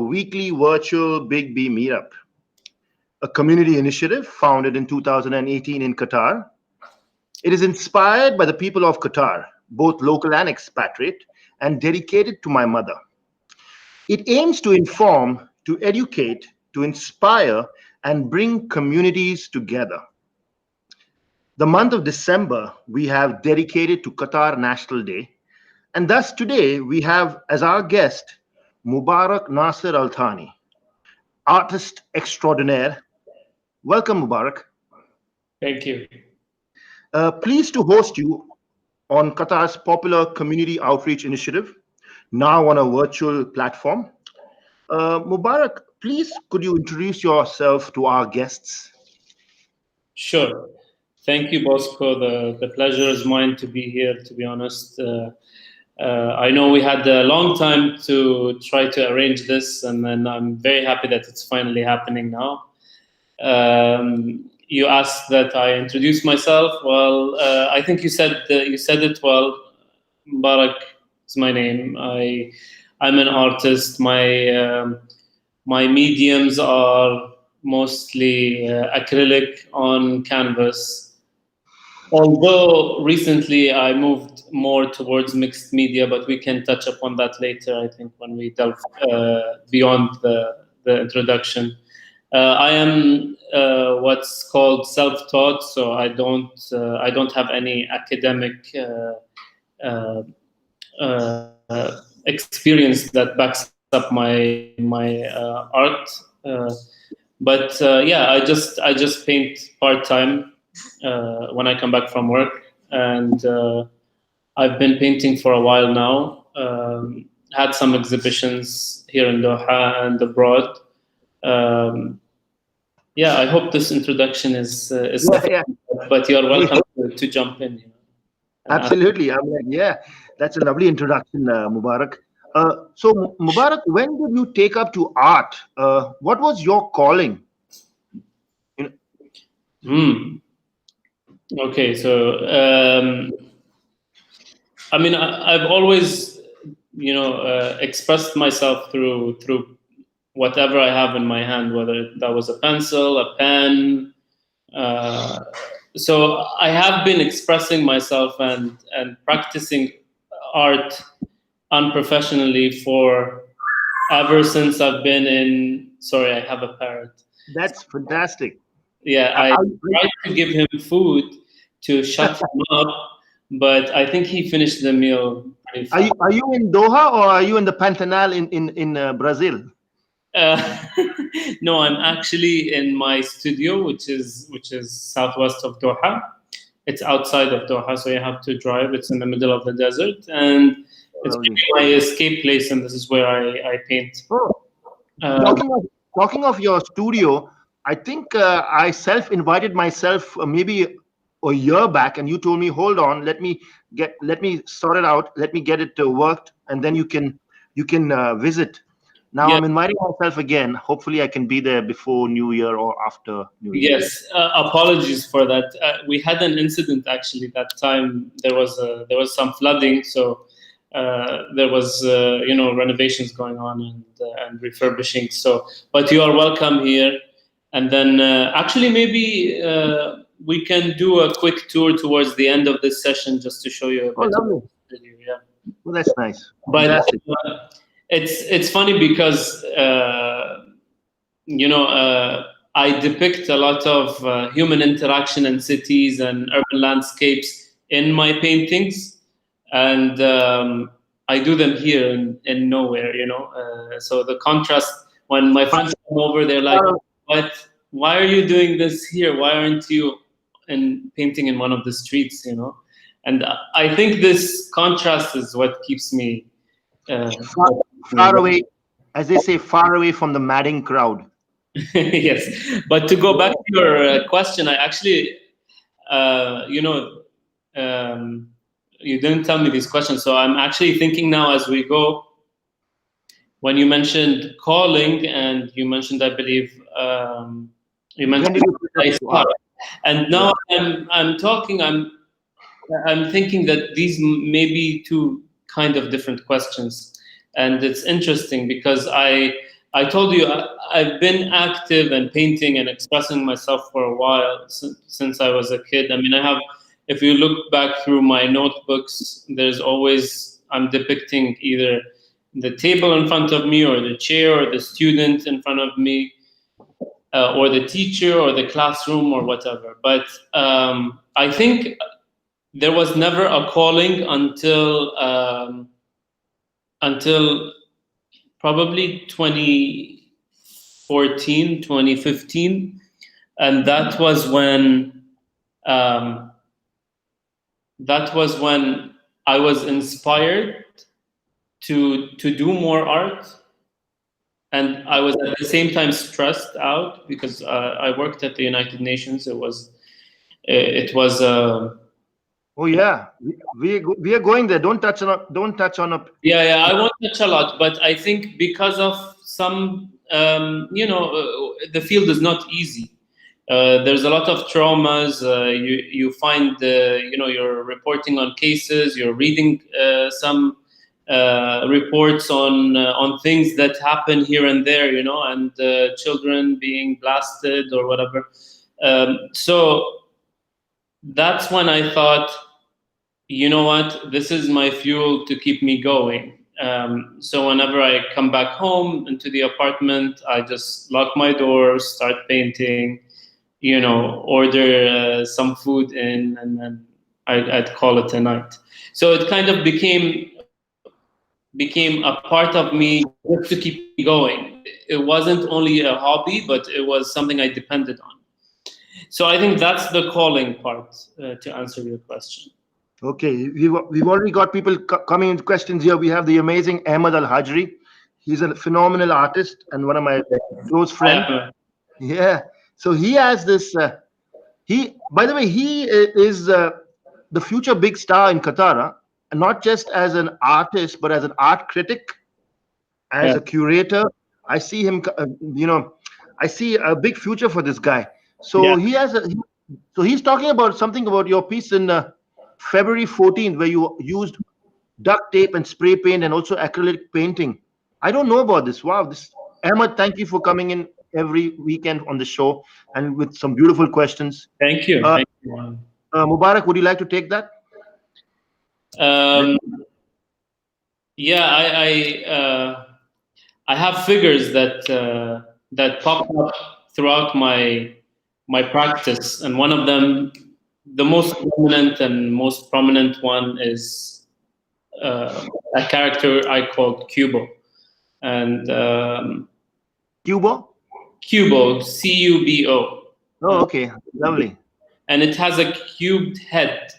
weekly virtual Big B Meetup, a community initiative founded in 2018 in Qatar. It is inspired by the people of Qatar, both local and expatriate, and dedicated to my mother. It aims to inform, to educate, to inspire, and bring communities together. The month of December, we have dedicated to Qatar National Day, and thus today we have as our guest Mubarak Al Thani, artist extraordinaire. Welcome, Mubarak. Thank you. Pleased to host you on Qatar's popular community outreach initiative, now on a virtual platform. Mubarak, please could you introduce yourself to our guests? Sure. Thank you, Bosco. The pleasure is mine to be here, to be honest. I know we had a long time to try to arrange this, and then I'm very happy that it's finally happening now. You asked that I introduce myself. Well, I think you said it well. Mubarak is my name. I'm an artist. My mediums are mostly acrylic on canvas. Although recently I moved more towards mixed media, but we can touch upon that later, I think, when we delve beyond the introduction. I am what's called self-taught, so I don't have any academic experience that backs up my art. But yeah, I just paint part-time when I come back from work, and I've been painting for a while now. Had some exhibitions here in Doha and abroad. Yeah, I hope this introduction is Yeah. But you're welcome to jump in. Absolutely. I'm like, yeah, that's a lovely introduction, Mubarak. So, Mubarak, when did you take up to art? What was your calling? Okay, so I mean, I've always, expressed myself through whatever I have in my hand, whether that was a pencil, a pen. So I have been expressing myself and practicing art unprofessionally for ever since I've been in. Sorry, I have a parrot. That's fantastic. Yeah, I tried to give him food to shut him up, but I think he finished the meal pretty fast. Are you in Doha or are you in the Pantanal in Brazil? No, I'm actually in my studio, which is southwest of Doha. It's outside of Doha, so you have to drive. It's in the middle of the desert, and it's my escape place, and this is where I paint. Talking of your studio, I think I self-invited myself maybe a year back, and you told me, "Hold on, let me sort it out, let me get it worked, and then you can visit." Now yeah. I'm inviting myself again. Hopefully, I can be there before New Year or after New Year. Yes, apologies for that. We had an incident actually that time. There was some flooding, so there was renovations going on and refurbishing. So, but you are welcome here. And then actually maybe we can do a quick tour towards the end of this session just to show you a bit. Lovely. Yeah. Well, that's nice. But it's funny because I depict a lot of human interaction in cities and urban landscapes in my paintings, and I do them here in nowhere. So the contrast when my friends come over, they're like, "What? Why are you doing this here? Why aren't you painting in one of the streets?" And I think this contrast is what keeps me far away, as they say, far away from the madding crowd. Yes, but to go back to your question, I actually, you didn't tell me these questions, so I'm actually thinking now as we go. When you mentioned calling, and you mentioned, I believe, you mentioned, and now I'm talking. I'm thinking that these may be two kind of different questions, and it's interesting because I I told you I've been active and painting and expressing myself for a while since I was a kid. I mean, if you look back through my notebooks, there's always, I'm depicting either the table in front of me or the chair or the student in front of me, or the teacher or the classroom or whatever. But I think there was never a calling until probably 2014, 2015. And that was when I was inspired to do more art. And I was at the same time stressed out because I worked at the United Nations. It was Oh yeah, we are going there. Don't touch on a. yeah, I won't touch a lot, but I think because of some the field is not easy. There's a lot of traumas. You find you're reporting on cases. You're reading some reports on things that happen here and there, and children being blasted or whatever. So that's when I thought, you know what, this is my fuel to keep me going. So whenever I come back home into the apartment, I just lock my door, start painting, order some food in, and then I'd call it a night. So it kind of became a part of me just to keep me going. It wasn't only a hobby, but it was something I depended on. So I think that's the calling part, to answer your question. Okay, we've already got people coming in questions here. We have the amazing Ahmed Al Hajri. He's a phenomenal artist and one of my close friends. Yeah. So he has this. By the way, he is the future big star in Qatar, and not just as an artist, but as an art critic, as a curator. I see him. I see a big future for this guy. So he has a. So he's talking about something about your piece in February 14th, where you used duct tape and spray paint and also acrylic painting. I don't know about this. Wow, this Ahmed, thank you for coming in every weekend on the show and with some beautiful questions. Thank you. Thank you. Mubarak, would you like to take that? Yeah, I have figures that pop up throughout my practice, and one of them, the most dominant and most prominent one, is a character I called Cubo, and Cubo, Cubo. Oh, okay, lovely. And it has a cubed head,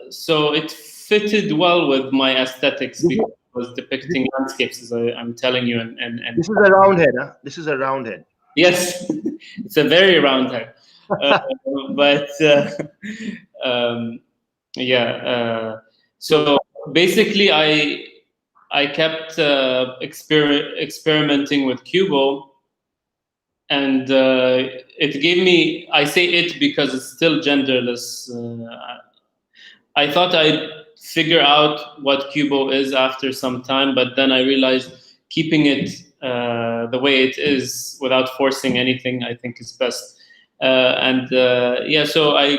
so it fitted well with my aesthetics because it was depicting landscapes, as I'm telling you. And this is a round head, huh? This is a round head. Yes, it's a very round head. But so basically, I kept experimenting with Cubo, and it gave me. I say it because it's still genderless. I thought I'd figure out what Cubo is after some time, but then I realized keeping it the way it is without forcing anything, I think, is best. So I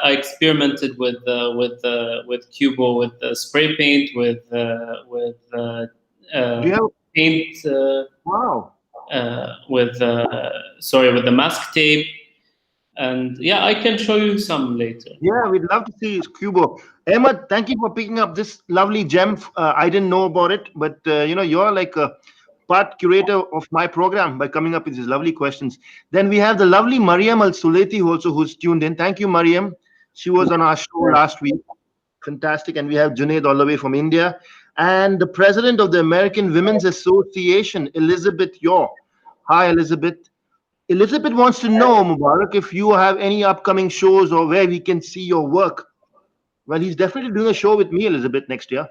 experimented with Cubo, with spray paint, with paint. Wow. With the mask tape. And yeah, I can show you some later. Yeah, we'd love to see Cubo. Ahmed, thank you for picking up this lovely gem. I didn't know about it, but you're like a part curator of my program by coming up with these lovely questions. Then we have the lovely Mariam Al Suleti who's tuned in. Thank you, Mariam. She was on our show last week. Fantastic. And we have Junaid all the way from India. And the president of the American Women's Association, Elizabeth Yaw. Hi, Elizabeth. Elizabeth wants to know, Mubarak, if you have any upcoming shows or where we can see your work. Well, he's definitely doing a show with me, Elizabeth, next year.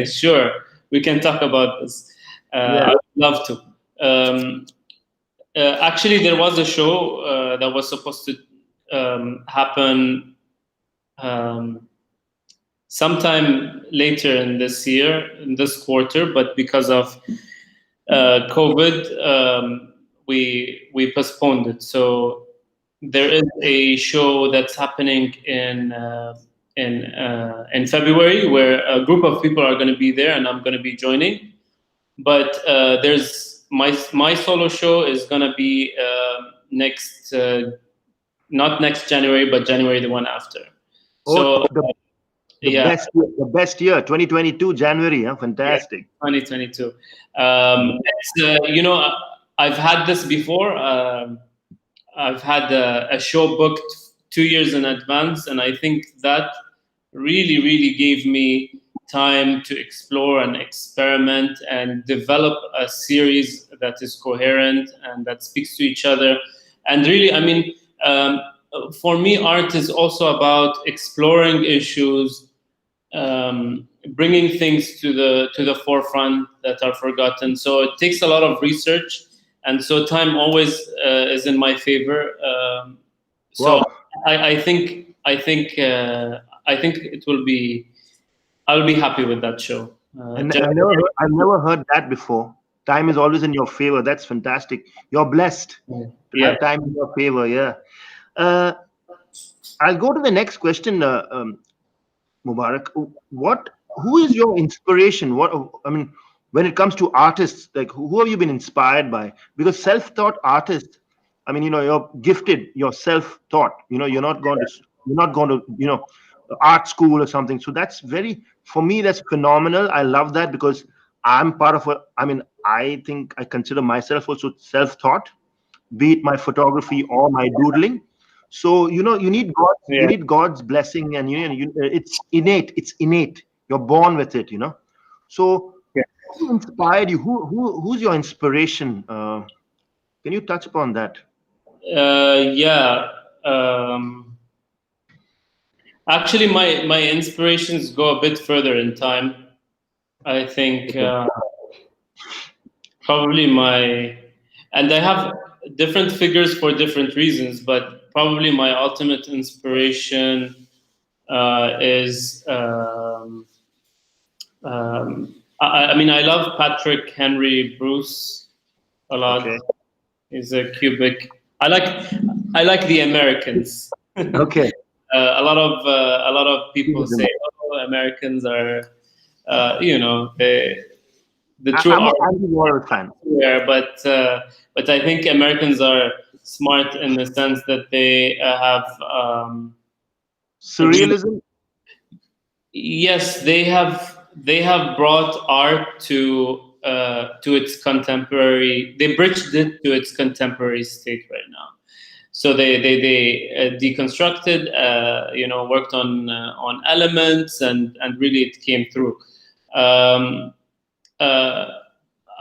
Sure, we can talk about this. I'd love to. Actually, there was a show that was supposed to happen sometime later in this year, in this quarter, but because of COVID, we postponed it. So there is a show that's happening in February where a group of people are going to be there, and I'm going to be joining. But there's my solo show is going to be next, not next January, but January the one after. So the best year, 2022 January, huh? Fantastic. Yeah, 2022. I've had this before. I've had a show booked 2 years in advance, and I think that really gave me time to explore and experiment and develop a series that is coherent and that speaks to each other. And really, I mean, for me, art is also about exploring issues, bringing things to the forefront that are forgotten. So it takes a lot of research, and so time always is in my favor. So Wow. I think it will be. I'll be happy with that show. And I've never heard that before. Time is always in your favor. That's fantastic. You're blessed to have time in your favor. Yeah. I'll go to the next question, Mubarak. Who is your inspiration? When it comes to artists, like who have you been inspired by? Because self-taught artists, I mean, you're gifted, you're self-taught. You're not going to art school or something. So for me, that's phenomenal. I love that because I'm part of I think I consider myself also self-taught, be it my photography or my doodling. So you need God's blessing, and it's innate. You're born with it. So who inspired you? Who's your inspiration? Can you touch upon that? Actually, my inspirations go a bit further in time. I think probably and I have different figures for different reasons, but probably my ultimate inspiration is. I love Patrick Henry Bruce a lot. Okay. He's a Cubic. I like the Americans. Okay. A lot of people say, "Oh, Americans are, the true." I'm an anti-war fan. Yeah, but I think Americans are smart in the sense that they have surrealism. Yes, they have brought art to its contemporary. They bridged it to its contemporary state right now. So they deconstructed, worked on elements, and really it came through.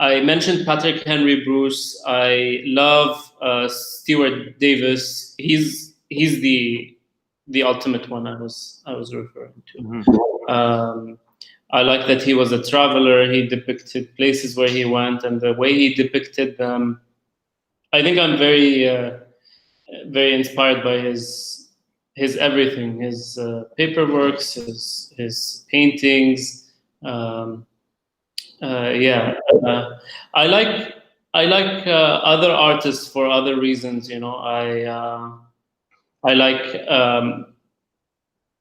I mentioned Patrick Henry Bruce. I love Stuart Davis. He's the ultimate one I was referring to. Mm-hmm. I like that he was a traveler. He depicted places where he went, and the way he depicted them. I think I'm very inspired by his everything, his paperworks, his paintings. I like other artists for other reasons. I like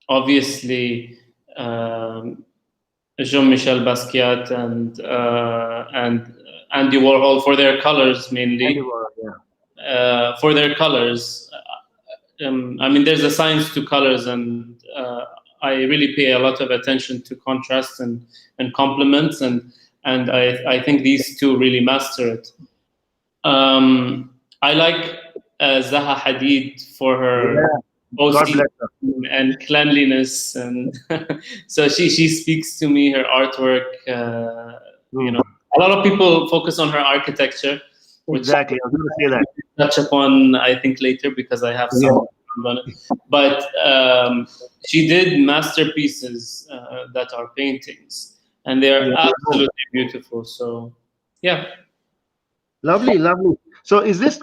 obviously Jean-Michel Basquiat and Andy Warhol for their colors mainly. Andy Warhol, yeah. For their colors. There's a science to colors, and I really pay a lot of attention to contrast and complements, and I think these two really master it. I like Zaha Hadid for her OCD and cleanliness, and so she speaks to me. Her artwork, a lot of people focus on her architecture. Exactly, I was going to say that. Touch upon, I think, later because I have some on it. But she did masterpieces that are paintings, and they are absolutely beautiful. So, yeah. Lovely, lovely. So is this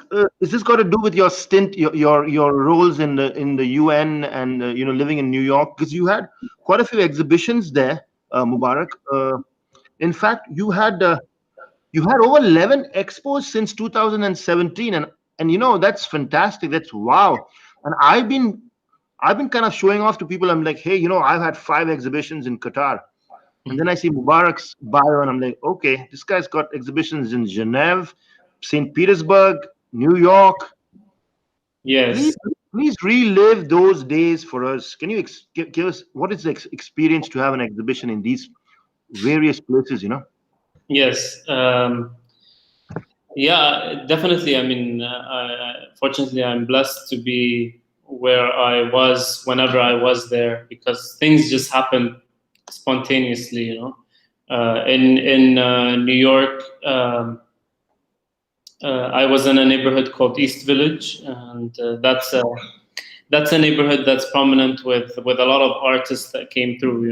got to do with your stint, your roles in the UN and living in New York? Because you had quite a few exhibitions there, Mubarak. In fact, you had over 11 expos since 2017, and that's fantastic. That's wow. And I've been kind of showing off to people. I'm like, hey, I've had 5 exhibitions in Qatar. And then I see Mubarak's bio, and I'm like, okay, this guy's got exhibitions in Geneva, St. Petersburg, New York. Please, Yes. please relive those days for us. Can you give us what is the experience to have an exhibition in these various places? Yes. Yeah, definitely. I mean, fortunately, I'm blessed to be where I was whenever I was there because things just happen spontaneously. In New York, I was in a neighborhood called East Village, and that's a neighborhood that's prominent with a lot of artists that came through.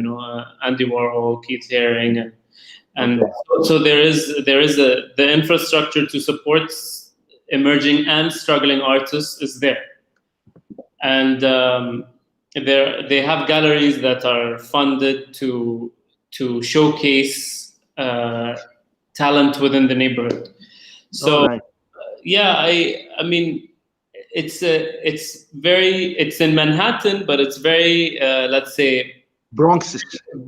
Andy Warhol, Keith Haring, and Okay. so there is the infrastructure to support emerging and struggling artists is there, and they have galleries that are funded to showcase talent within the neighborhood. Oh, So nice. yeah, I mean it's in Manhattan, but it's very let's say Bronx,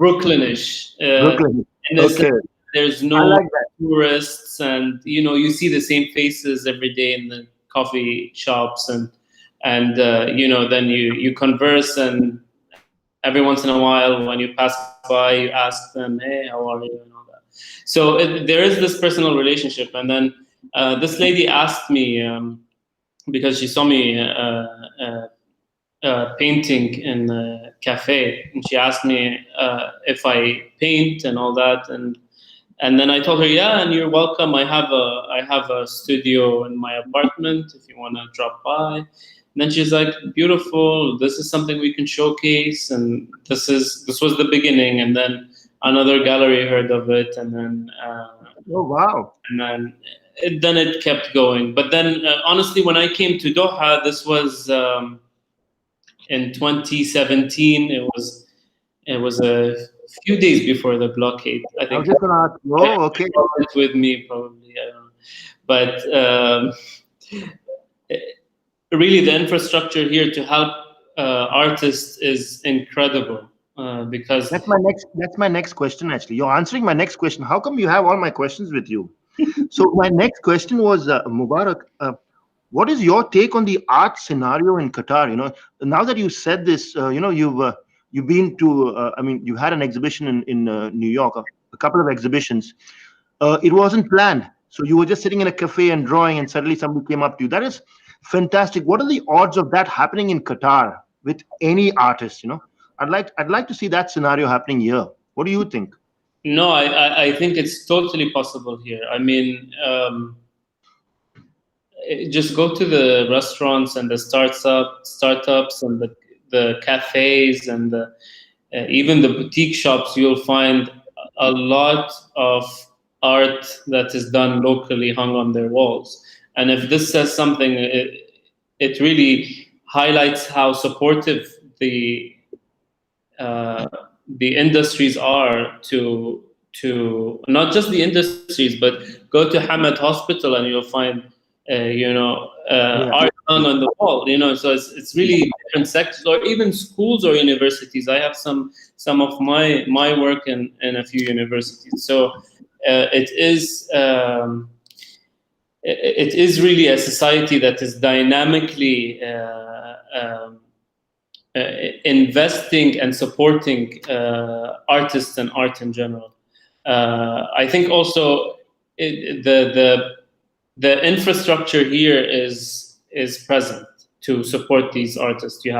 Brooklynish. Brooklyn. In a sense, Okay, there's I no like that. tourists, and you see the same faces every day in the coffee shops, and then you converse, and every once in a while when you pass by, you ask them, "Hey, how are you?" and all that. So there is this personal relationship, and then this lady asked me because she saw me. Painting in the cafe, and she asked me if I paint and all that, and then I told her, yeah, and you're welcome. I have a studio in my apartment if you want to drop by. And then she's like, beautiful. This is something we can showcase, and this was the beginning. And then another gallery heard of it, Oh, wow. and then it kept going. But then honestly, when I came to Doha, this was. In 2017. It was a few days before the blockade. I I was think just gonna ask. Oh, okay. it with me probably. I don't know. But really, the infrastructure here to help artists is incredible because That's my next question. Actually, you're answering my next question. How come you have all my questions with you? So my next question was, Mubarak, what is your take on the art scenario in Qatar? Now that you said this, you've been to, I mean, you had an exhibition in New York, a couple of exhibitions. It wasn't planned, so you were just sitting in a cafe and drawing, and suddenly somebody came up to you. That is fantastic. What are the odds of that happening in Qatar with any artist? I'd like to see that scenario happening here. What do you think? no, I think it's totally possible here. I mean, just go to the restaurants and the startups and the cafes and even the boutique shops. You'll find a lot of art that is done locally hung on their walls. And if this says something, it really highlights how supportive uh, the industries are to not just the industries, but go to Hamad Hospital and you'll find Yeah. art hung on the wall. So it's really different sectors, or even schools or universities. I have some of my work in a few universities. So it is really a society that is dynamically investing and supporting artists and art in general. I think also the infrastructure here is present to support these artists. You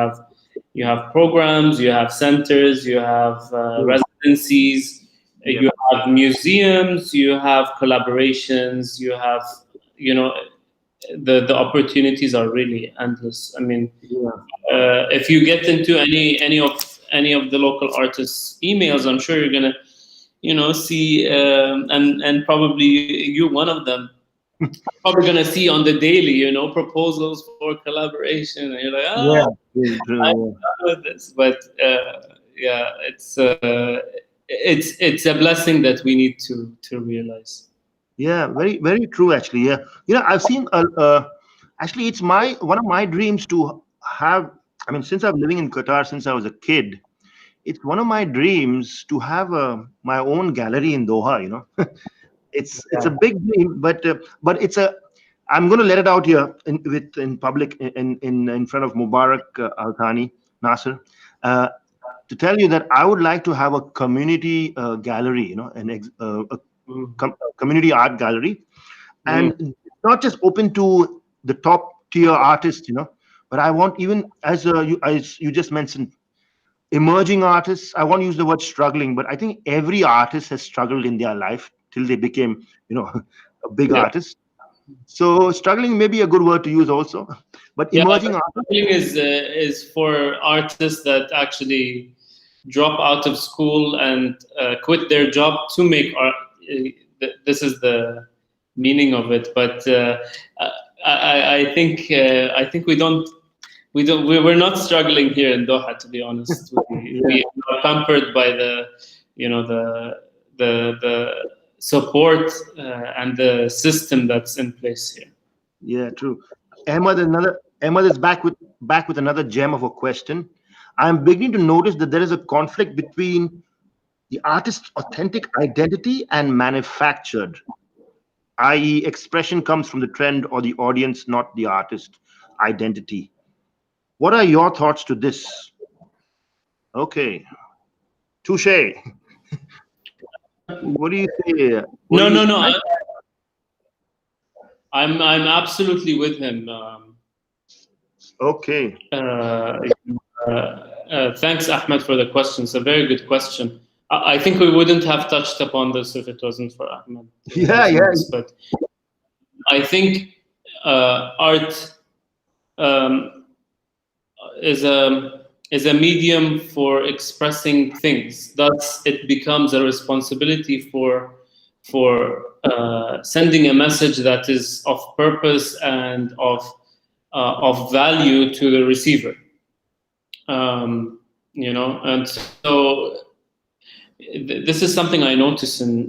have programs, you have centers, you have residencies, Yeah. you have museums, you have collaborations, you have you know the opportunities are really endless. I mean, Yeah. if you get into any of the local artists' emails, I'm sure you're gonna see and probably you one of them. probably gonna see on the daily, proposals for collaboration, and you're like, Yeah, oh, I'm true. done with this. But yeah, it's a blessing that we need to realize. Yeah, very very true. Actually, yeah. I've seen. Actually, it's my one of my dreams to have. I mean, since I've living in Qatar since I was a kid, it's one of my dreams to have my own gallery in Doha. It's a big dream, but it's a. I'm going to let it out here in public in front of Mubarak Al Thani Nasser. Uh, to tell you that I would like to have a community gallery, a community art gallery, and Mm. not just open to the top tier artists, but I want, even as you just mentioned, emerging artists. I won't use the word struggling, but I think every artist has struggled in their life till they became, a big Yeah. artist. So struggling may be a good word to use also, but Yeah, emerging but artists. the thing is for artists that actually drop out of school and quit their job to make art. This is the meaning of it. But I think we're not struggling here in Doha, to be honest. Yeah, We are pampered by the support and the system that's in place here. yeah, true. Ahmad is back with another gem of a question. I'm beginning to notice that there is a conflict between the artist's authentic identity and manufactured, i.e., expression comes from the trend or the audience, not the artist identity. What are your thoughts to this? Okay, touche. What do you say? What do No, you? no, no. I'm absolutely with him. Okay. Uh, Thanks, Ahmed, for the question. It's a very good question. I think we wouldn't have touched upon this if it wasn't for Ahmed Yeah, raising yeah, this. But I think art um, is a medium for expressing things. Thus, it becomes a responsibility for sending a message that is of purpose and of value to the receiver. And so this is something I noticed in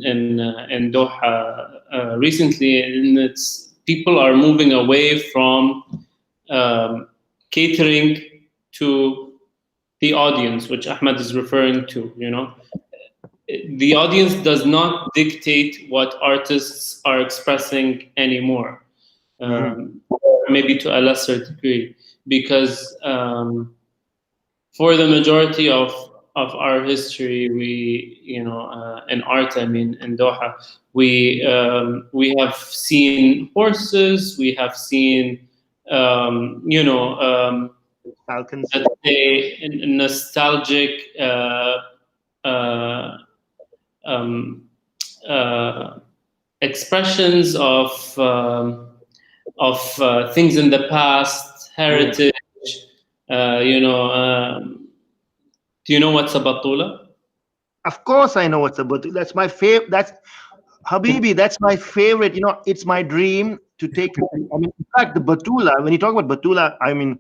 Doha recently, and it's people are moving away from catering to the audience, which Ahmed is referring to. The audience does not dictate what artists are expressing anymore, maybe to a lesser degree, because for the majority of our history, in art, I mean, in Doha, we have seen horses, we have seen, Falcons. let's say, nostalgic uh, um, uh, expressions of things in the past, heritage. Uh, you know, um, do you know what's a batula? Of course, I know what's a batula. That's my favorite. That's Habibi. That's my favorite. It's my dream to take. I mean, in fact, the batula. When you talk about batula, I mean,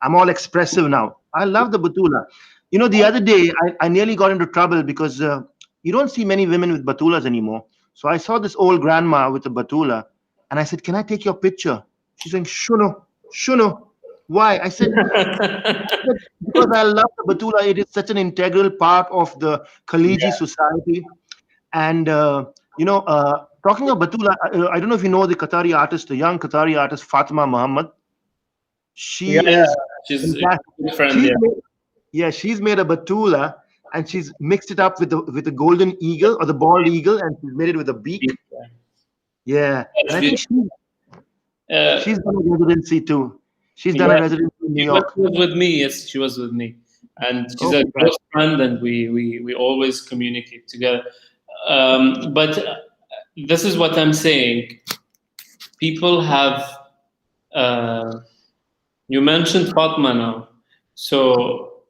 I'm all expressive now. I love the batula. The other day I nearly got into trouble because you don't see many women with batulas anymore. So I saw this old grandma with a batula, and I said, "Can I take your picture?" She's saying, "Shuno, shuno." Why? I said, because I love the batula. It is such an integral part of the Khaliji society. And talking of batula, I don't know if you know the Qatari artist, the young Qatari artist Fatima Muhammad. Yeah, She is she's a fantastic. good friend. She's Yeah, made, yeah, she's made a batula, and she's mixed it up with the golden eagle or the bald eagle, and she's made it with a beak. Yeah, and I think she's done a residency too. She's done a yeah, residency in New she was York. with me. Yes, she was with me, and she's Oh, a right. close friend, and we always communicate together. But this is what I'm saying. People have. You mentioned Fatma now, so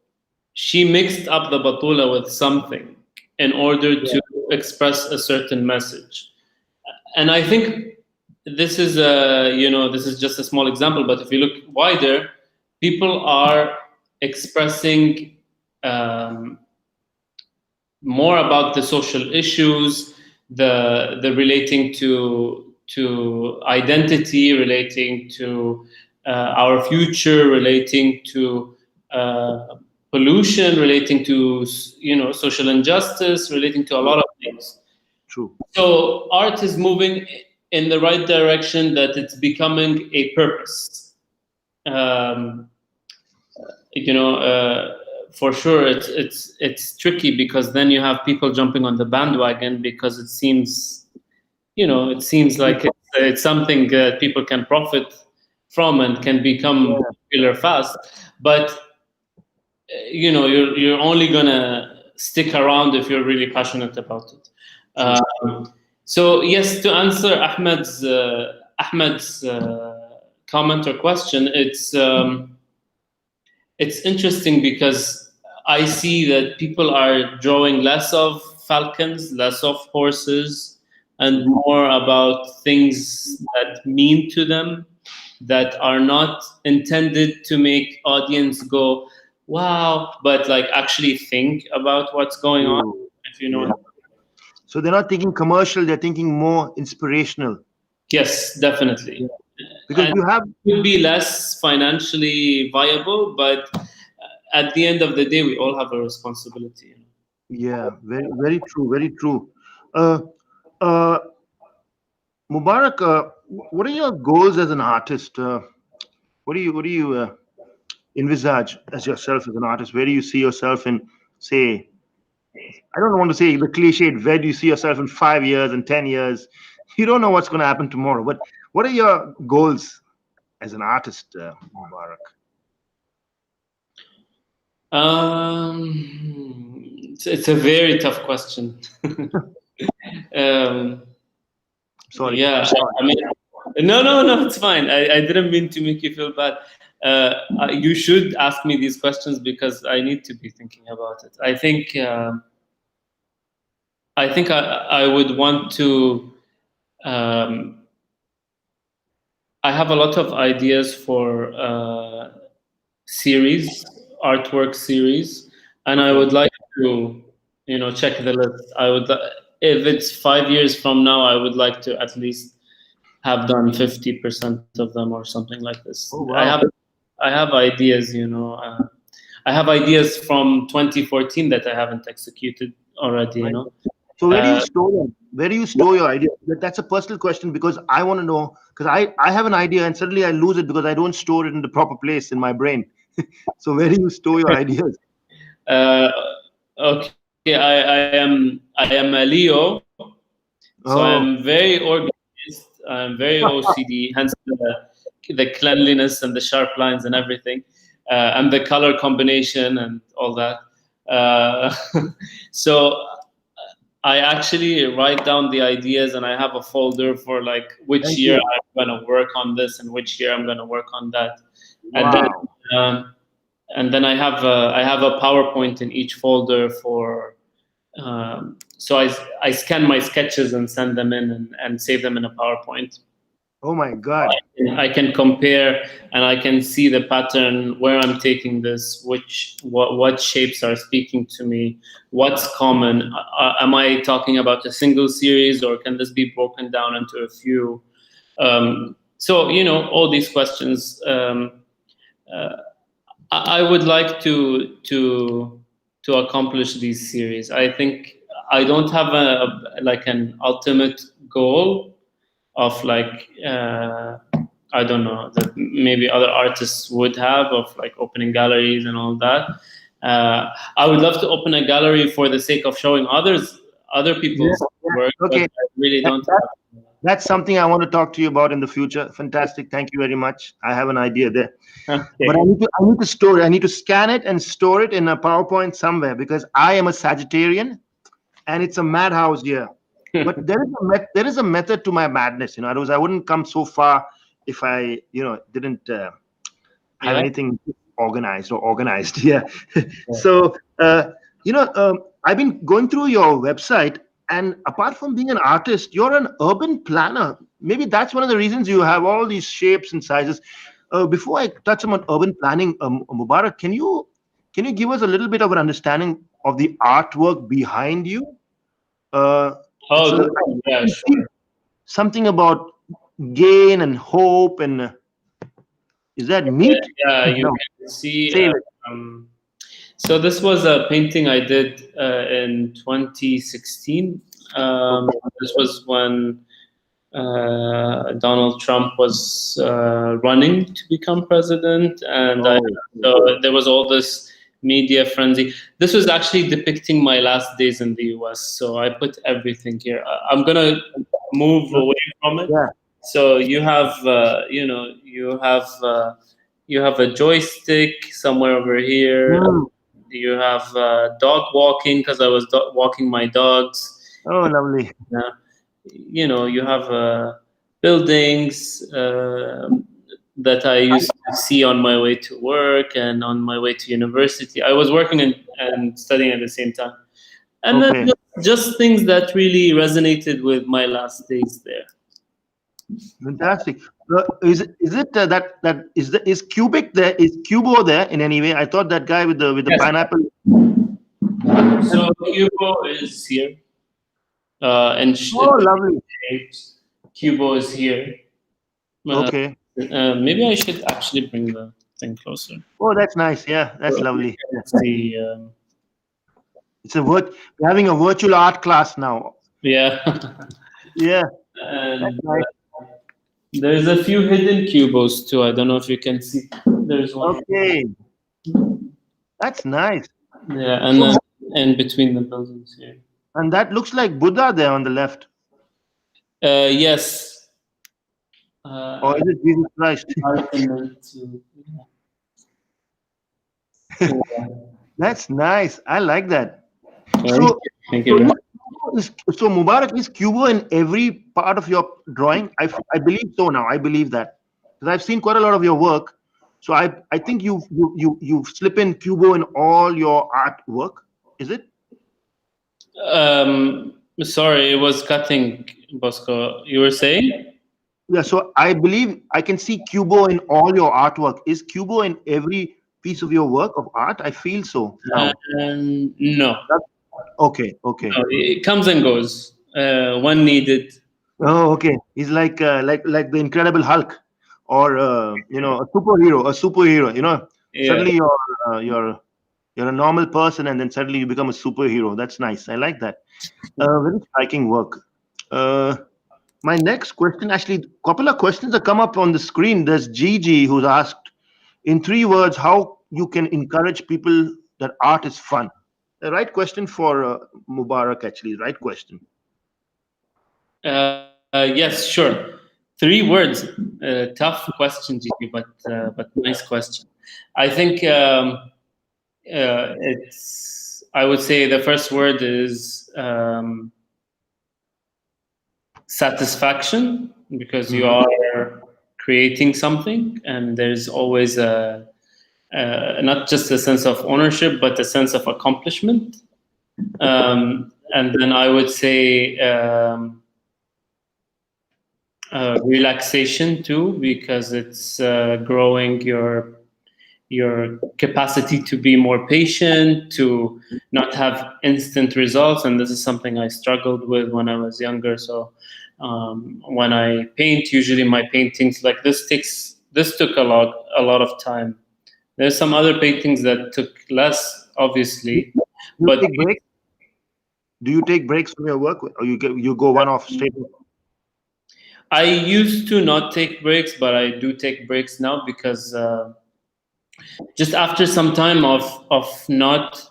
she mixed up the batula with something in order Yeah. to express a certain message, and I think this is this is just a small example, but if you look wider, people are expressing um, more about the social issues, the relating to identity, relating to our future, relating to pollution, relating to social injustice, relating to a lot of things. True. So art is moving in the right direction, that it's becoming a purpose. Um, you know, for sure, it's tricky, because then you have people jumping on the bandwagon, because it seems, like it's something that people can profit from and can become popular fast. But you're only gonna stick around if you're really passionate about it. So yes, to answer Ahmed's comment or question, it's interesting, because I see that people are drawing less of falcons, less of horses, and more about things that mean to them, that are not intended to make audience go, wow, but like actually think about what's going on, if you know. Yeah. So they're not thinking commercial, they're thinking more inspirational. Yes, definitely. Because And you have, it would be less financially viable, but at the end of the day, we all have a responsibility. yeah, very, very true, very true. Uh, uh, Mubarak, what are your goals as an artist? What do you envisage as yourself as an artist? Where do you see yourself in, say, I don't want to say the cliched, where do you see yourself in 5 years and 10 years? You don't know what's going to happen tomorrow. But what are your goals as an artist, Mubarak? It's a very tough question. um, Sorry. yeah, I mean, no, it's fine. I didn't mean to make you feel bad. You should ask me these questions, because I need to be thinking about it. I would want to. Um, I have a lot of ideas for series, artwork series, and I would like to, check the list. If it's 5 years from now, I would like to at least have done 50% of them or something like this. Oh, wow. I have ideas, I have ideas from 2014 that I haven't executed already, Right. So where do you Uh, store them? Where do you store your idea? That's a personal question because I want to know because I have an idea and suddenly I lose it because I don't store it in the proper place in my brain. So where do you store your ideas? uh, okay, I am a Leo, so I am Oh, very organized. I'm very OCD, hence the cleanliness and the sharp lines and everything, and the color combination and all that. Uh, so I actually write down the ideas, and I have a folder for like which thank year you. I'm going to work on this and which year I'm going to work on that, and then Wow. um, I have a PowerPoint in each folder for. So I scan my sketches and send them in and save them in a PowerPoint. Oh my God. I can compare, and I can see the pattern, where I'm taking this, what shapes are speaking to me, what's common. Am I talking about a single series, or can this be broken down into a few? So all these questions. I would like to accomplish these series. I think I don't have like an ultimate goal of like I don't know, that maybe other artists would have, of like opening galleries and all that. I would love to open a gallery for the sake of showing other Yeah. people's work, but Okay. I really That, don't that, have. that's something I want to talk to you about in the future. Fantastic. Thank you very much. I have an idea there. But Okay. I need to store it. I need to scan it and store it in a PowerPoint somewhere because I am a Sagittarian and it's a madhouse here. But there is a method to my madness. Otherwise I wouldn't come so far if I didn't have Yeah. anything organized or organized. Yeah. So I've been going through your website, and apart from being an artist, you're an urban planner, maybe that's one of the reasons you have all these shapes and sizes. Before I touch on urban planning, Mubarak, can you give us a little bit of an understanding of the artwork behind you? It's Oh, a, this I one, yeah, can see sure. something about gain and hope, and is that meat? Yeah, you No, can see. save it. Um, so this was a painting I did in 2016. Um, Okay, this was when Donald Trump was running to become president, and oh, so there was all this media frenzy. This was actually depicting my last days in the US, so I put everything here. I'm gonna move away from it. yeah. So you have, you have a joystick somewhere over here. Mm. You have dog walking because I was walking my dogs. Oh, lovely. Uh, you have buildings that I used to see on my way to work and on my way to university. I was working and studying at the same time, and then Okay, just things that really resonated with my last days there. fantastic. Is it is Cubic there? Is Cubo there in any way? I thought that guy with the Yes. pineapple. So Cubo is here, and Oh, lovely. Cubo is here. Uh, Okay. maybe I should actually bring the thing closer. Oh, that's nice. Yeah, that's So you lovely. can see, It's a we're having a virtual art class now. yeah, Yeah, that's and nice. there's a few hidden cubos too. I don't know if you can see. There's one. Okay, that's nice. Yeah, and So, then in between the buildings here. and that looks like Buddha there on the left, Yes. or is it Jesus Christ? Yeah. That's nice. I like that. Thank So, you. Thank you so, very much. so Mubarak, is Cubo in every part of your drawing? I believe so now. I believe that because I've seen quite a lot of your work. So I think you slip in Cubo in all your artwork. Is it? Sorry, it was cutting, Bosco. You were saying? Yeah. So I believe I can see Cubo in all your artwork. Is Cubo in every piece of your work of art? I feel so now. No. Okay. Okay. No, it comes and goes when needed. Oh, okay. He's like the Incredible Hulk, or a superhero. A superhero. Yeah. Suddenly you're a normal person, and then suddenly you become a superhero. That's nice. I like that. Very striking work. Uh, my next question, actually, a couple of questions that come up on the screen. There's Gigi who's asked, in 3 words, how you can encourage people that art is fun. The right question for Mubarak, actually. Right question. Yes, sure. 3 words. Tough question, Gigi, but nice question. I think it's. I would say the first word is satisfaction, because you Mhm. are creating something, and there's always a not just a sense of ownership, but a sense of accomplishment. And then I would say relaxation too, because it's growing your capacity to be more patient, to not have instant results. And this is something I struggled with when I was younger. So when I paint, usually my paintings like this took a lot of time. There's some other paintings that took less, obviously, Do you but take breaks? Do you take breaks from your work, or you go one off straight? I used to not take breaks, but I do take breaks now because just after some time of not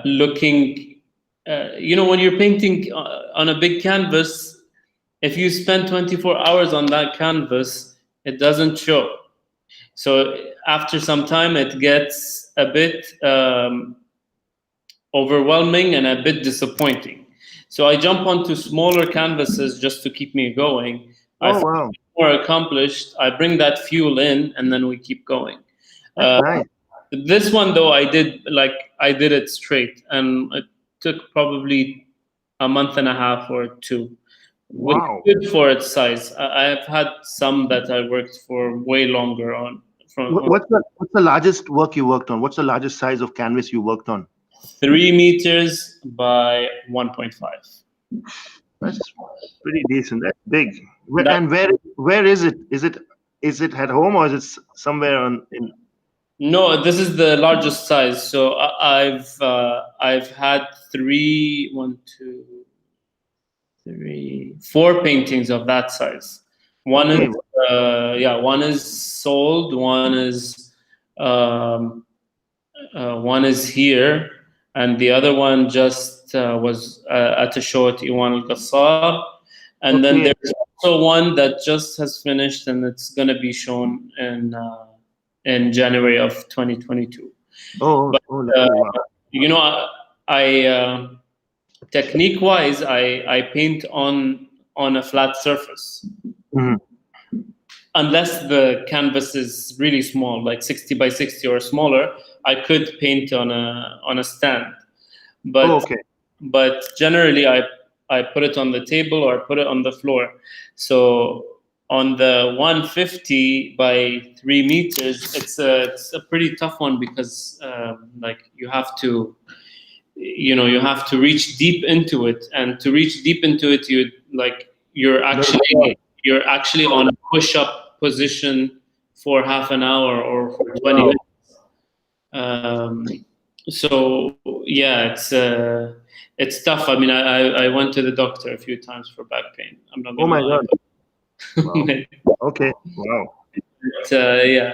looking, when you're painting on a big canvas, if you spend 24 hours on that canvas, it doesn't show. So after some time, it gets a bit overwhelming and a bit disappointing. So I jump onto smaller canvases just to keep me going. I Oh, feel wow, more accomplished. I bring that fuel in, and then we keep going. that's Uh, nice. this one though, I did it straight, and it took probably a month and a half or two. which Wow. is good for its size. I have had some that I worked for way longer on. What's the largest work you worked on? What's the largest size of canvas you worked on? 3 meters by 1.5. That's pretty decent. That's big. That, And where is it? Is it at home or is it somewhere on in? no, this is the largest size. So I've had four paintings of that size. One Okay. is one is sold. Um, one is here, and the other one just was at a show at Iwan Al Qassar. And then Okay. there's also one that just has finished, and it's going to be shown in January of 2022. Oh, But lovely. Wow. you know, I technique-wise, I paint on a flat surface. Mhm. Unless the canvas is really small, like 60 by 60 or smaller, I could paint on a stand. But Okay. but generally, I put it on the table or put it on the floor. So on the 150 by 3 meters, it's a pretty tough one because like you have to reach deep into it, and to reach deep into it, you're actually on a push-up position for half an hour or for 20 Wow. minutes. So yeah, it's tough. I mean, I went to the doctor a few times for back pain. I'm not Oh gonna my lie. God. Wow. Okay. Wow. But, yeah.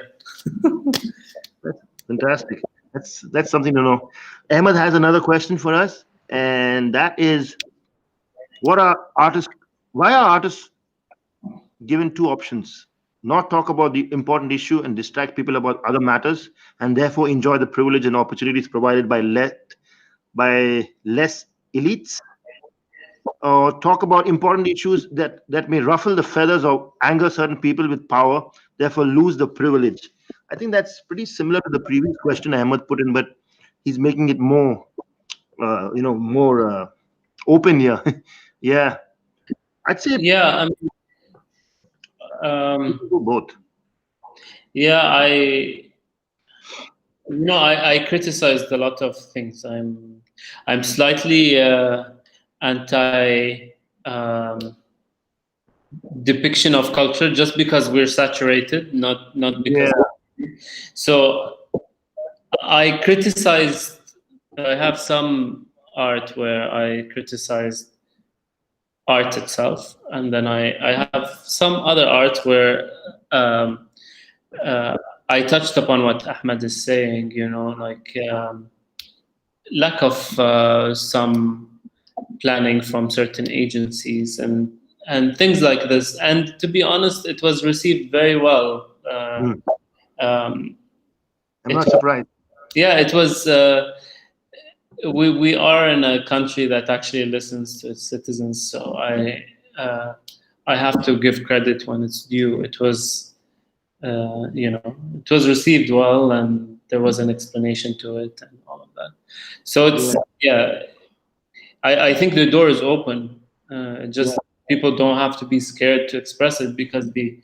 That's fantastic. That's something to know. Ahmed has another question for us, and that is, what are artists? Why are artists given two options: not talk about the important issue and distract people about other matters, and therefore enjoy the privilege and opportunities provided by less elites, or talk about important issues that may ruffle the feathers or anger certain people with power, therefore lose the privilege? I think that's pretty similar to the previous question Ahmed put in, but he's making it more, more open here. Yeah, I'd say Yeah, we can do both. yeah, I criticized a lot of things. I'm slightly anti depiction of culture just because we're saturated, not because. Yeah, So I criticized. I have some art where I criticized art itself, and then I have some other art where uh, I touched upon what Ahmed is saying. Like lack of some planning from certain agencies and things like this. And to be honest, it was received very well. mm, Um, I'm it not surprised. it was. We are in a country that actually listens to its citizens, so I have to give credit when it's due. It was it was received well, and there was an explanation to it and all of that. So Yeah, I think the door is open. yeah. Just people don't have to be scared to express it because the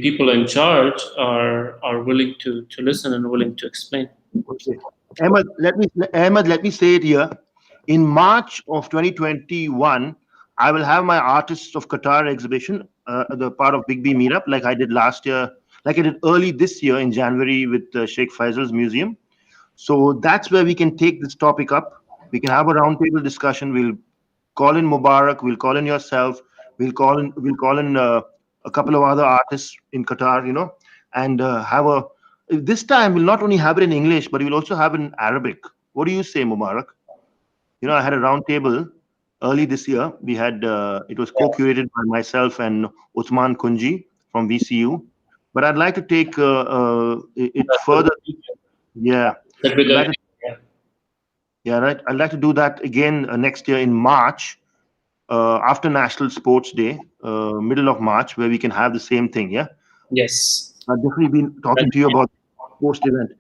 people in charge are willing to listen and willing to explain. Okay. Ahmed, let me say it here. In March of 2021, I will have my Artists of Qatar exhibition, the part of Big B Meetup, like I did last year, like I did early this year in January with Sheikh Faisal's museum. So that's where we can take this topic up. We can have a roundtable discussion. We'll call in Mubarak. We'll call in yourself. We'll call in a couple of other artists in Qatar. And have a. This time we'll not only have it in English, but we'll also have it in Arabic. What do you say, Mubarak? I had a roundtable early this year. We had it was co-curated by myself and Uthman Kunji from VCU. But I'd like to take it further. Yeah, That's a good I'd like idea. to Yeah, right. I'd like to do that again next year in March, after National Sports Day, middle of March, where we can have the same thing. Yeah, Yes. I've definitely been talking to you about post event.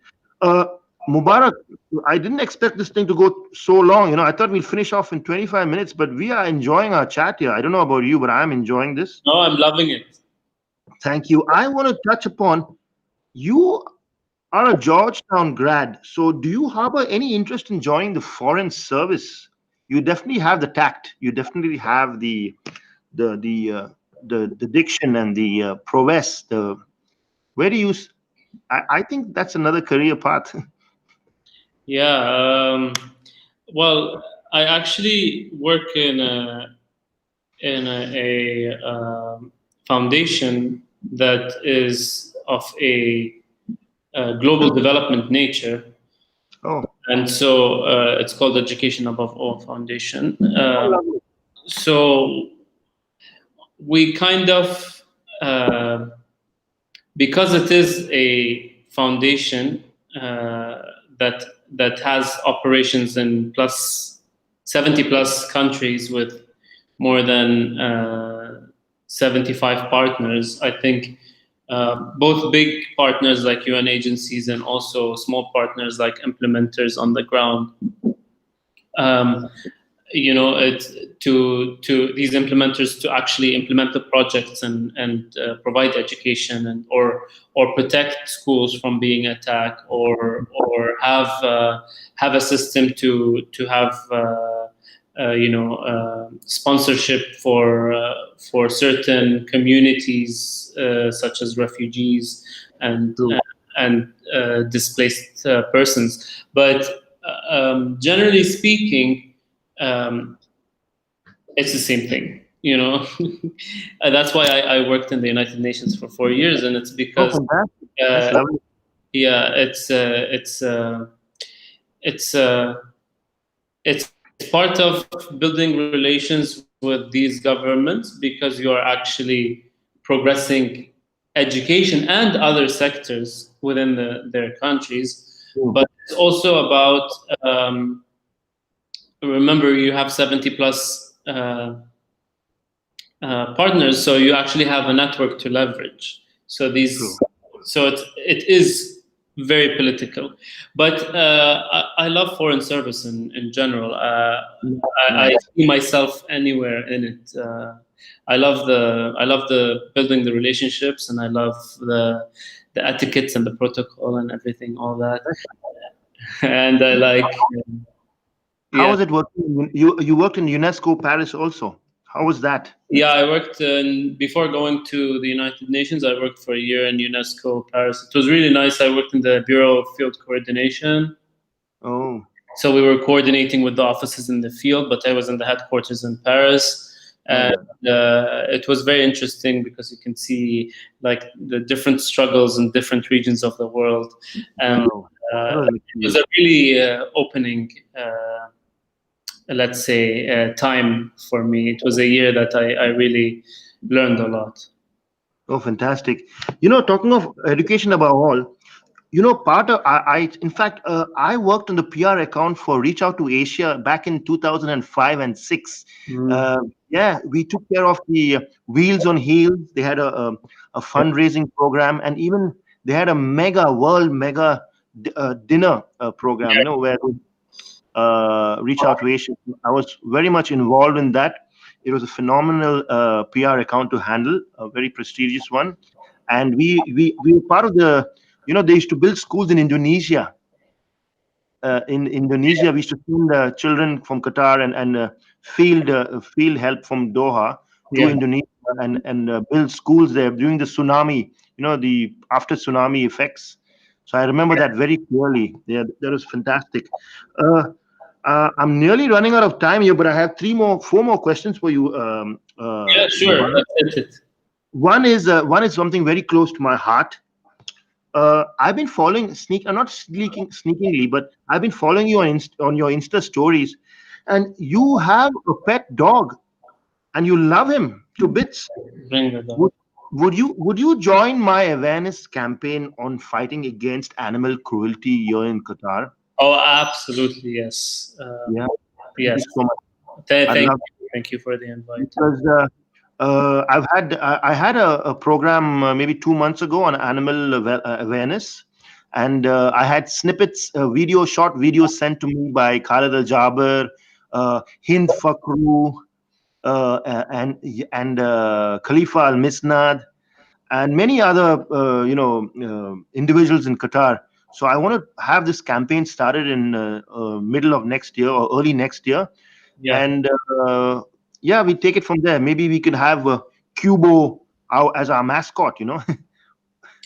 Uh, Mubarak, I didn't expect this thing to go so long. I thought we'll finish off in 25 minutes, but we are enjoying our chat here. I don't know about you, but I'm enjoying this. No, I'm loving it. Thank you. I want to touch upon you are a Georgetown grad. So do you harbor any interest in joining the foreign service? You definitely have the tact. You definitely have the the uh, the diction and the prowess. The where do you? I think that's another career path. Yeah. Well, I actually work in a foundation that is of a global development nature, Oh, and so it's called Education Above All Foundation. So we kind of because it is a foundation uh, that that has operations in plus 70 plus countries with more than 75 partners. I think both big partners like UN agencies and also small partners like implementers on the ground. Um, it's to these implementers to actually implement the projects and provide education or protect schools from being attacked or have a system to have sponsorship for certain communities such as refugees and true. displaced persons. But generally speaking, um, it's the same thing. That's why I worked in the United Nations for 4 years, and it's Oh, because fantastic. That's uh, lovely. yeah, it's it's part of building relations with these governments because you are actually progressing education and other sectors within their countries, True. but it's also about remember you have 70 plus partners, so you actually have a network to leverage. So True. it is very political, but I love foreign service in general. I Nice. see myself anywhere in it. I love the building the relationships, and I love the etiquettes and the protocol and everything, all that. And I like, How yeah. was it working? You worked in UNESCO Paris also. How was that? Yeah, I worked before going to the United Nations. I worked for a year in UNESCO Paris. It was really nice. I worked in the Bureau of Field Coordination. Oh, So we were coordinating with the offices in the field, but I was in the headquarters in Paris. oh And yeah. it was very interesting because you can see like the different struggles in different regions of the world. And Wow. That was it was excellent. a really opening let's say, time for me. It was a year that I really learned a lot. Oh, fantastic. Talking of education above all, part of in fact, I worked on the PR account for Reach Out to Asia back in 2005 and six. Mm. Yeah, we took care of the Wheels on Heels. They had a fundraising program, and even they had a world mega dinner program. Where Reach Out to Asia. I was very much involved in that. It was a phenomenal PR account to handle, a very prestigious one, and we were part of the. They used to build schools in Indonesia. In Indonesia, we used to send children from Qatar and field help from Doha to Yeah. Indonesia and build schools there during the tsunami. The after tsunami effects. So I remember that very clearly. Yeah, that was fantastic. Uh, I'm nearly running out of time here, but I have four more questions for you, Yeah, sure. Mubarak. That's it. One is something very close to my heart. I've been following not sneakingly, but I've been following you on your Insta stories, and you have a pet dog, and you love him to bits. Bring that up. Would, would you join my awareness campaign on fighting against animal cruelty here in Qatar? Oh, absolutely, yes. Yeah, thank Yes. you so much. I'd Thank love you. Thank you for the invite. because I had a program maybe 2 months ago on animal awareness, and I had snippets, short videos sent to me by Khalid Al Jaber, Hind Fakru, and Khalifa Al Misnad, and many other individuals in Qatar. So I want to have this campaign started in middle of next year or early next year, Yeah. and yeah, we take it from there. Maybe we could have Cubo as our mascot.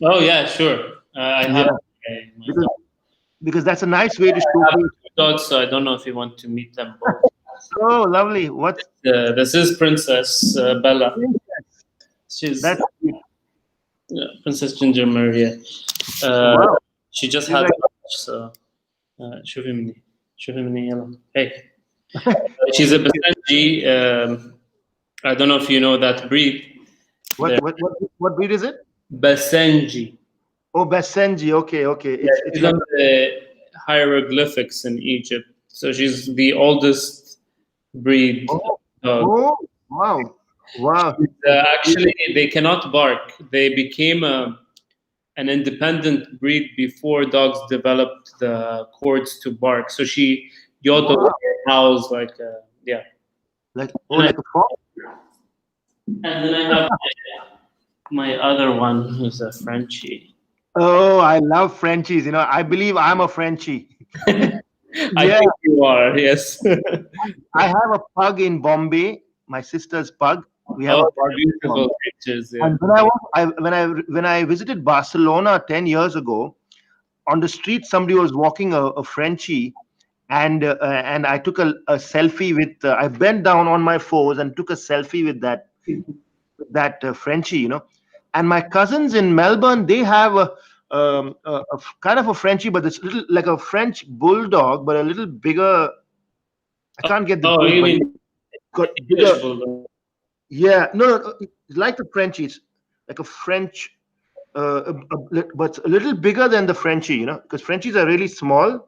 Oh yeah, sure. I Yeah, have my because dog. that's a nice way to I have showcase. two dogs, so I don't know if you want to meet them both. Oh, lovely! What's This is Princess Bella. She's that's sweet. Princess Ginger Maria. Uh, Wow. she just She's had like, lunch, so شوفي مني شوفي مني يلا. Hey, she's a Basenji. I don't know if you know that breed. what They're what what what breed is it? Basenji. Oh, Basenji. Okay, okay. It's She's like on the hieroglyphics in Egypt, so she's the oldest breed of oh dog. oh wow wow. Actually, they cannot bark. They became an independent breed before dogs developed the cords to bark. So she yodels, Wow. howls yeah. Like And, I, like a fox. and then I have my other one who's a Frenchie. Oh, I love Frenchies. I believe I'm a Frenchie. I Yeah, think you are, yes. I have a pug in Bombay. My sister's pug. We have a Oh, pug in beautiful Bombay. pictures, yeah. And when I visited Barcelona 10 years ago, on the street somebody was walking a Frenchie, and I took a selfie with. I bent down on my fours and took a selfie with that Frenchie. And my cousins in Melbourne, they have a kind of a Frenchie, but it's little like a French bulldog, but a little bigger. I can't get the Oh, breed, you but mean it's got English bigger. bulldog? Yeah, no, it's like the Frenchie. It's like a French, but a little bigger than the Frenchie. Because Frenchies are really small,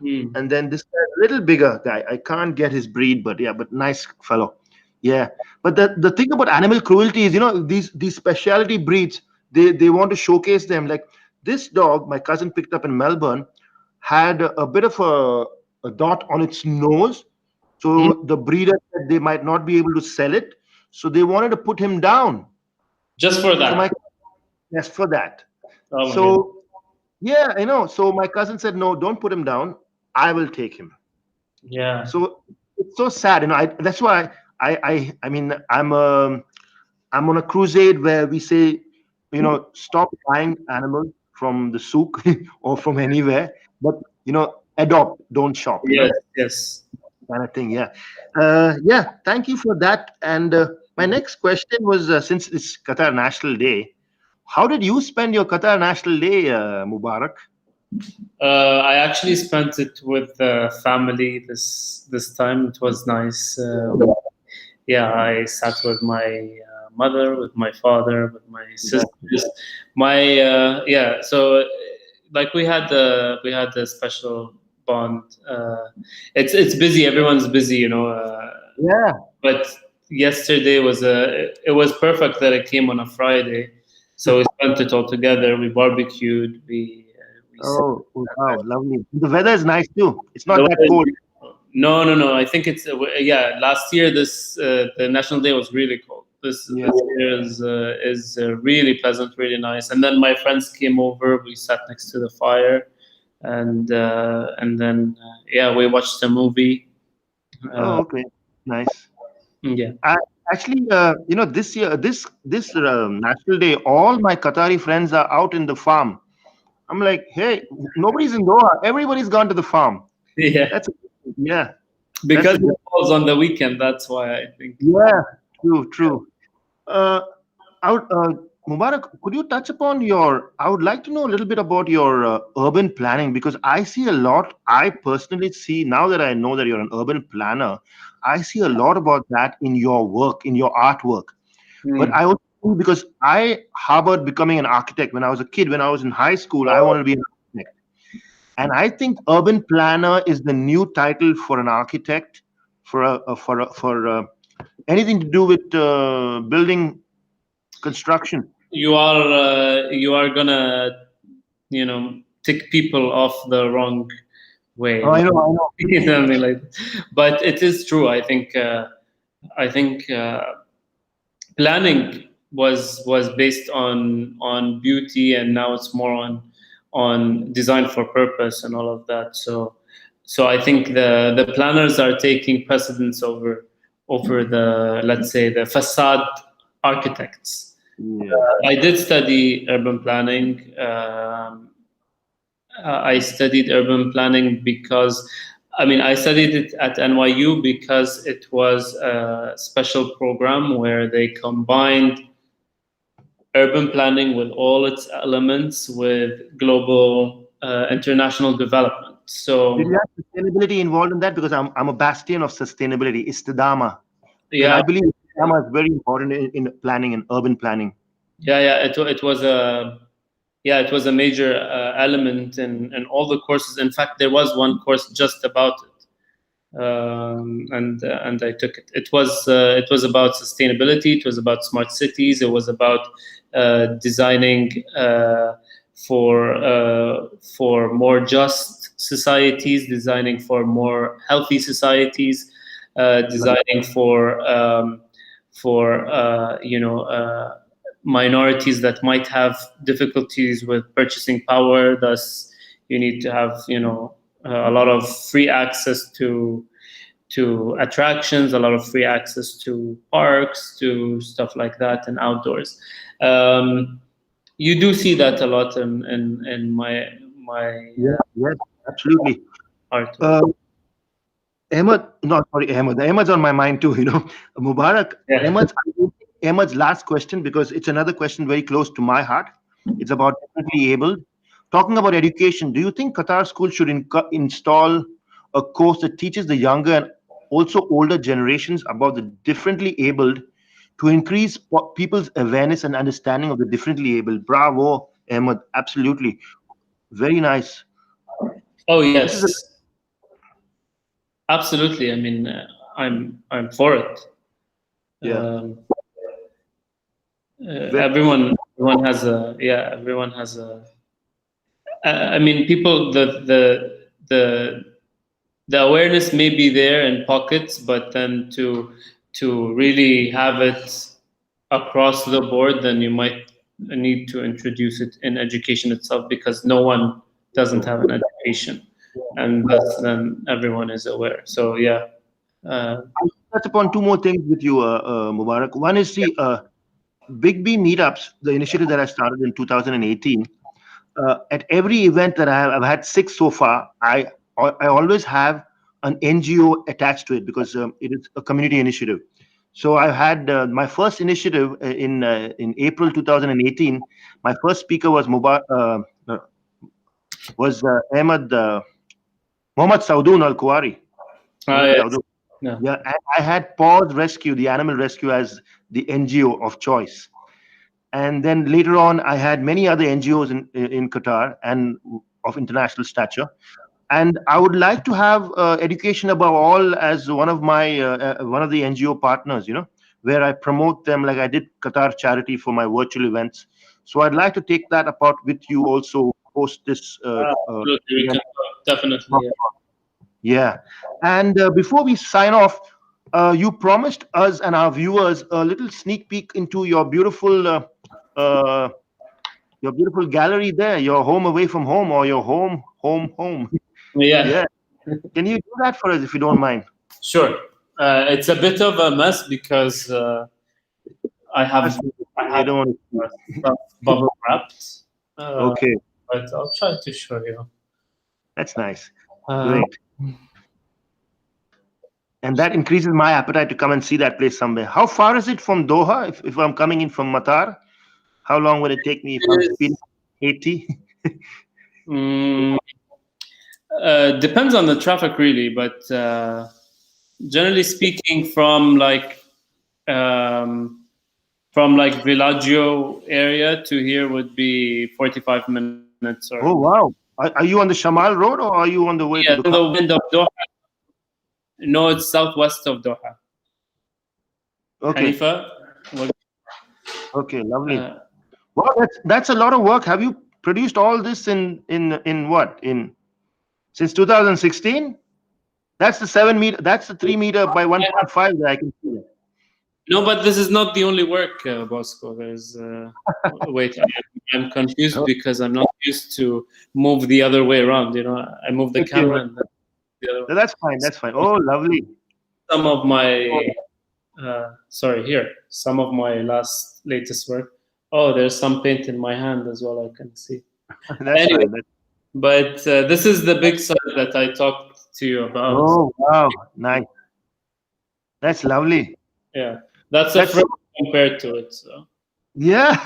Hmm. and then this guy, a little bigger guy. I can't get his breed, but yeah, but nice fellow. Yeah, but the thing about animal cruelty is, these specialty breeds, they want to showcase them. Like this dog, my cousin picked up in Melbourne, had a bit of a dot on its nose, Hmm? so the breeder said they might not be able to sell it, so they wanted to put him down. Just for So that. my yes for that. Oh my goodness. So yeah, I know. So my cousin said, no, don't put him down. I will take him. Yeah. So it's so sad. That's why I mean I'm on a crusade where we say, stop buying animals from the souk or from anywhere, but adopt, don't shop. Yes, yes. Kind of thing. Yeah. Yeah. Thank you for that. And my next question was, since it's Qatar National Day, how did you spend your Qatar National Day, Mubarak? I actually spent it with family this time. It was nice. Yeah, I sat with my mother, with my father, with my sisters. My yeah, so like we had a special bond. It's busy. Everyone's busy, Yeah. but yesterday it was perfect that it came on a Friday, so we spent it all together. We barbecued. We sat. Oh, wow, lovely. The weather is nice too. It's The not that weather is cold. beautiful. No. I think it's yeah. Last year, the National Day was really cold. Yeah. This year is really pleasant, really nice. And then my friends came over. We sat next to the fire, and then yeah, we watched a movie. Oh, Uh, okay. Nice. yeah. I, actually, this year, this National Day, all my Qatari friends are out in the farm. I'm like, hey, nobody's in Doha. Everybody's gone to the farm. Yeah, That's yeah. That's because a it falls on the weekend. That's why I think. yeah. True. True. Uh, Mubarak, could you touch upon I would like to know a little bit about your urban planning, because I see a lot. I personally see, now that I know that you're an urban planner, I see a lot about that in your work, in your artwork. But Hmm. I also think, because I harbored becoming an architect when I was a kid, when I was in high school, I wanted to be an architect. And I think urban planner is the new title for an architect, for anything to do with building construction. You are gonna, you know, tick people off the wrong way. Oh, I know. Something like that. But it is true. I think planning was based on beauty, and now it's more on design for purpose and all of that. So I think the planners are taking precedence over the, let's say, the facade architects. Yeah. I did study urban planning. I studied urban planning because, I studied it at NYU because it was a special program where they combined urban planning with all its elements with global international development. So, did you have sustainability involved in that? Because I'm a bastion of sustainability, Istidama. Because yeah, I believe Istidama is very important in planning and urban planning. it was a major element in all the courses. In fact, there was one course just about it, and I took it. It was about sustainability. It was about smart cities. It was about designing for more just societies, designing for more healthy societies, designing for minorities that might have difficulties with purchasing power. Thus, you need to have a lot of free access to attractions, a lot of free access to parks, to stuff like that, and outdoors. You do see that a lot in my Yes, absolutely. art. Ahmed, not sorry, Ahmed. Ahmed's on my mind too. Mubarak. Yeah. Ahmed's last question, because it's another question very close to my heart. It's about differently abled. Talking about education, do you think Qatar schools should install a course that teaches the younger and also older generations about the differently abled to increase people's awareness and understanding of the differently abled? Bravo, Ahmed. Absolutely. Very nice. Oh This is a yes, absolutely. I'm for it. yeah. Everyone has a everyone has a. People the awareness may be there in pockets, but then to really have it across the board, then you might need to introduce it in education itself, because no one doesn't have an education, and thus then everyone is aware. So yeah. I'll touch upon two more things with you, Mubarak. One is the Big B meetups, the initiative that I started in 2018. At every event that I've had six so far, I always have an NGO attached to it, because it is a community initiative. So I had my first initiative in April 2018. My first speaker was Ahmed Mohammad Saudoon Al Kuwari. Yes. Yeah, and I had Paws Rescue, the animal rescue, as the NGO of choice. And then later on, I had many other NGOs in Qatar and of international stature. And I would like to have education above all as one of the NGO partners, where I promote them, like I did Qatar Charity for my virtual events. So I'd like to take that apart with you also post this. Absolutely, we can definitely. Yeah. Yeah. And before we sign off, you promised us and our viewers a little sneak peek into your beautiful gallery there, your home away from home, or your home. Yeah. Yeah. Can you do that for us if you don't mind? Sure. It's a bit of a mess because I have I don't want to. stuff bubble wrapped. Okay, But I'll try to show you. that's nice. Uh, Great. And that increases my appetite to come and see that place somewhere. How far is it from Doha? If I'm coming in from Matar, how long will it take me if I'm speeding 80? Depends on the traffic, really, but generally speaking, from Villaggio area to here would be 45 minutes. Or Oh, wow. Are you on the Shamal Road, or are you on the way to the the wind of Doha? No, it's southwest of Doha. Okay. Hanifa. Okay, lovely. Well, that's a lot of work. Have you produced all this in what? In since 2016? That's the 7 meter. That's the 3 meter by 1.5 that I can see. No, but this is not the only work, Bosco. There's wait, I'm confused Oh, because I'm not used to move the other way around. You know, I move the okay, camera and then the other way. no, that's fine. That's fine. Oh, lovely. Some of my sorry, here, some of my latest work. Oh, there's some paint in my hand as well. I can see. That's Anyway, fine. but this is the big side that I talked to you about. Oh, wow, nice. That's lovely. Yeah, that's a That's friend compared to it. So yeah.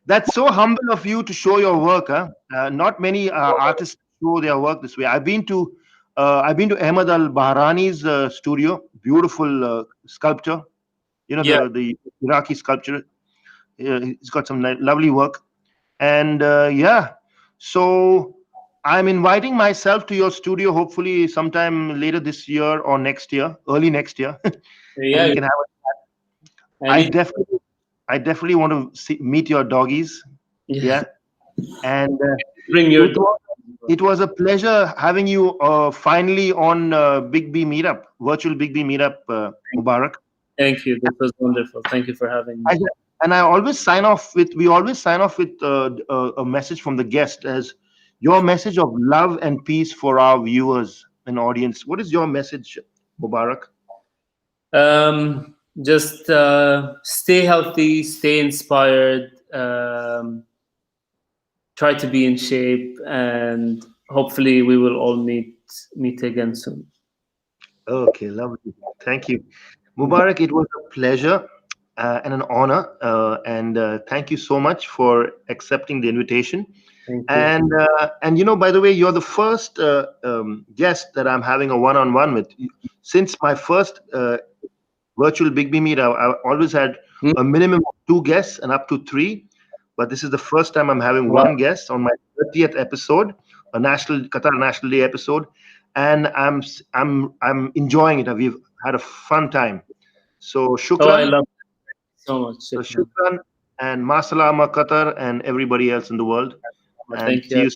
That's so humble of you to show your work, huh? Not many artists show their work this way. I've been to Ahmad Al Bahrani's studio. Beautiful sculpture. You know yeah, the Iraqi sculpture. He's got some lovely work. And yeah, so I'm inviting myself to your studio. Hopefully, sometime later this year or next year, early next year, and we yeah. can have. I Any, definitely, I definitely want to meet your doggies. yeah. Yeah, and Bring your it was it was a pleasure having you finally on Big B Meetup, virtual Big B Meetup, Mubarak. Thank you. This was wonderful. Thank you for having me. I, and we always sign off with a message from the guest as your message of love and peace for our viewers and audience. What is your message, Mubarak? Just stay healthy, stay inspired, try to be in shape, and hopefully we will all meet again soon. Okay, lovely. Thank you. Mubarak, it was a pleasure and an honor. And thank you so much for accepting the invitation. Thank you. And by the way, you're the first guest that I'm having a one-on-one with. Since my first virtual Big B meet, I always had a minimum of 2 guests and up to 3. But this is the first time I'm having Wow. one guest on my 30th episode, a Qatar National Day episode, and I'm enjoying it. We've had a fun time. So Oh, I shukran. love it so much. So shukran and masalama Qatar and everybody else in the world. And Thank see you. you